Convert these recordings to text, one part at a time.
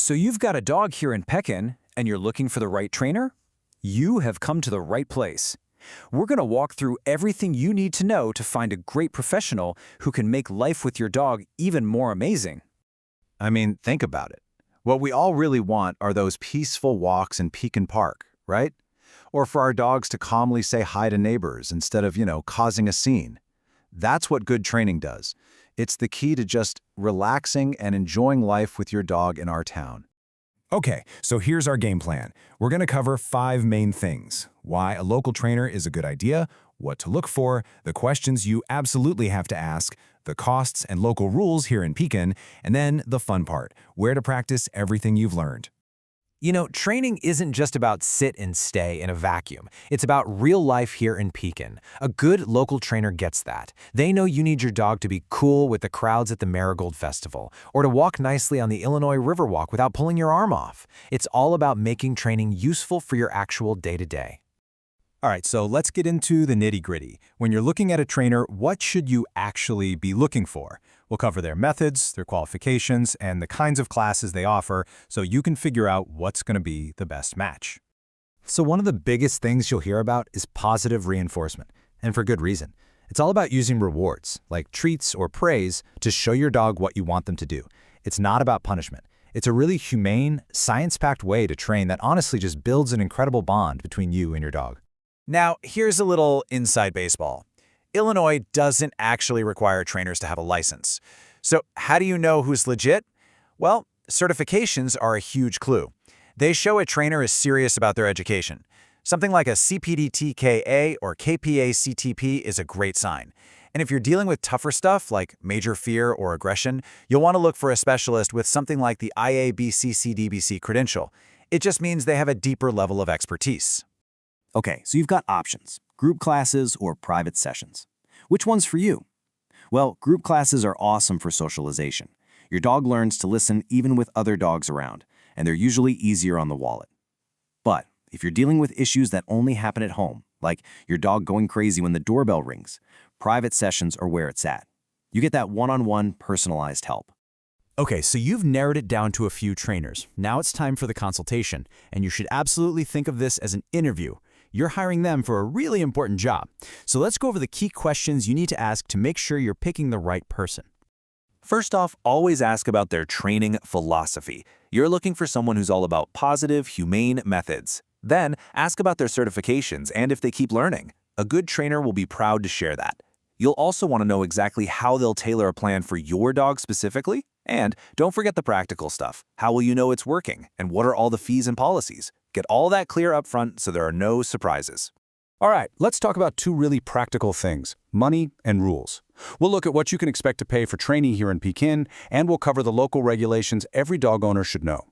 So you've got a dog here in Pekin, and you're looking for the right trainer? You have come to the right place. We're going to walk through everything you need to know to find a great professional who can make life with your dog even more amazing. I mean, think about it. What we all really want are those peaceful walks in Pekin Park, right? Or for our dogs to calmly say hi to neighbors instead of, causing a scene. That's what good training does. It's the key to just relaxing and enjoying life with your dog in our town. Okay, so here's our game plan. We're going to cover 5 main things: why a local trainer is a good idea, what to look for, the questions you absolutely have to ask, the costs and local rules here in Pekin, and then the fun part, where to practice everything you've learned. You know, training isn't just about sit and stay in a vacuum. It's about real life here in Pekin. A good local trainer gets that. They know you need your dog to be cool with the crowds at the Marigold Festival, or to walk nicely on the Illinois Riverwalk without pulling your arm off. It's all about making training useful for your actual day-to-day. All right, so let's get into the nitty-gritty. When you're looking at a trainer, what should you actually be looking for? We'll cover their methods, their qualifications, and the kinds of classes they offer so you can figure out what's going to be the best match. So one of the biggest things you'll hear about is positive reinforcement, and for good reason. It's all about using rewards, like treats or praise, to show your dog what you want them to do. It's not about punishment. It's a really humane, science-packed way to train that honestly just builds an incredible bond between you and your dog. Now, here's a little inside baseball. Illinois doesn't actually require trainers to have a license. So how do you know who's legit? Well, certifications are a huge clue. They show a trainer is serious about their education. Something like a CPD-TKA or KPA-CTP is a great sign. And if you're dealing with tougher stuff like major fear or aggression, you'll want to look for a specialist with something like the IABCC-DBC credential. It just means they have a deeper level of expertise. Okay, so you've got options: group classes or private sessions. Which one's for you? Well, group classes are awesome for socialization. Your dog learns to listen even with other dogs around, and they're usually easier on the wallet. But if you're dealing with issues that only happen at home, like your dog going crazy when the doorbell rings, private sessions are where it's at. You get that one-on-one personalized help. Okay, so you've narrowed it down to a few trainers. Now it's time for the consultation, and you should absolutely think of this as an interview. You're hiring them for a really important job. So let's go over the key questions you need to ask to make sure you're picking the right person. First off, always ask about their training philosophy. You're looking for someone who's all about positive, humane methods. Then, ask about their certifications and if they keep learning. A good trainer will be proud to share that. You'll also want to know exactly how they'll tailor a plan for your dog specifically. And don't forget the practical stuff. How will you know it's working? And what are all the fees and policies? Get all that clear up front so there are no surprises. All right, let's talk about 2 really practical things: money and rules. We'll look at what you can expect to pay for training here in Pekin, and we'll cover the local regulations every dog owner should know.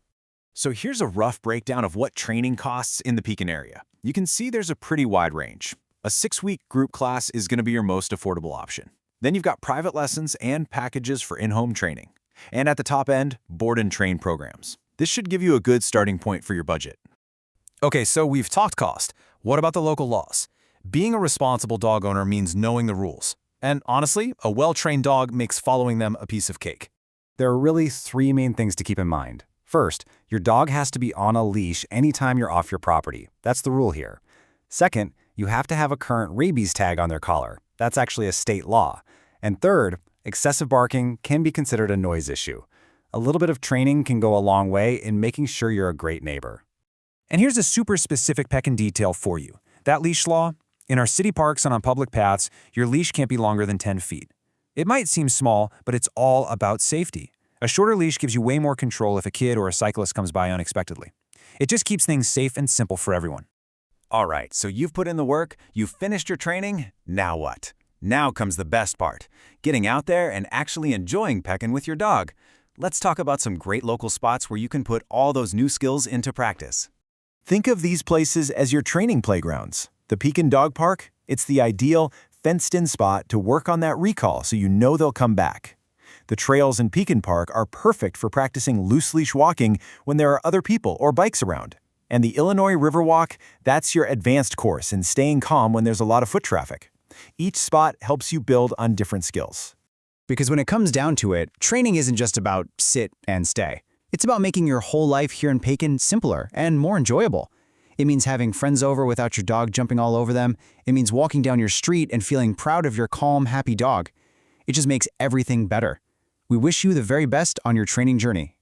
So here's a rough breakdown of what training costs in the Pekin area. You can see there's a pretty wide range. A 6-week group class is going to be your most affordable option. Then you've got private lessons and packages for in-home training. And at the top end, board and train programs. This should give you a good starting point for your budget. Okay, so we've talked cost. What about the local laws? Being a responsible dog owner means knowing the rules. And honestly, a well-trained dog makes following them a piece of cake. There are really 3 main things to keep in mind. First, your dog has to be on a leash anytime you're off your property. That's the rule here. Second, you have to have a current rabies tag on their collar. That's actually a state law. And third, excessive barking can be considered a noise issue. A little bit of training can go a long way in making sure you're a great neighbor. And here's a super specific Pekin detail for you. That leash law, in our city parks and on public paths, your leash can't be longer than 10 feet. It might seem small, but it's all about safety. A shorter leash gives you way more control if a kid or a cyclist comes by unexpectedly. It just keeps things safe and simple for everyone. All right, so you've put in the work, you've finished your training, now what? Now comes the best part, getting out there and actually enjoying Pekin with your dog. Let's talk about some great local spots where you can put all those new skills into practice. Think of these places as your training playgrounds. The Pekin Dog Park, it's the ideal, fenced-in spot to work on that recall so you know they'll come back. The trails in Pekin Park are perfect for practicing loose-leash walking when there are other people or bikes around. And the Illinois Riverwalk, that's your advanced course in staying calm when there's a lot of foot traffic. Each spot helps you build on different skills. Because when it comes down to it, training isn't just about sit and stay. It's about making your whole life here in Pekin simpler and more enjoyable. It means having friends over without your dog jumping all over them. It means walking down your street and feeling proud of your calm, happy dog. It just makes everything better. We wish you the very best on your training journey.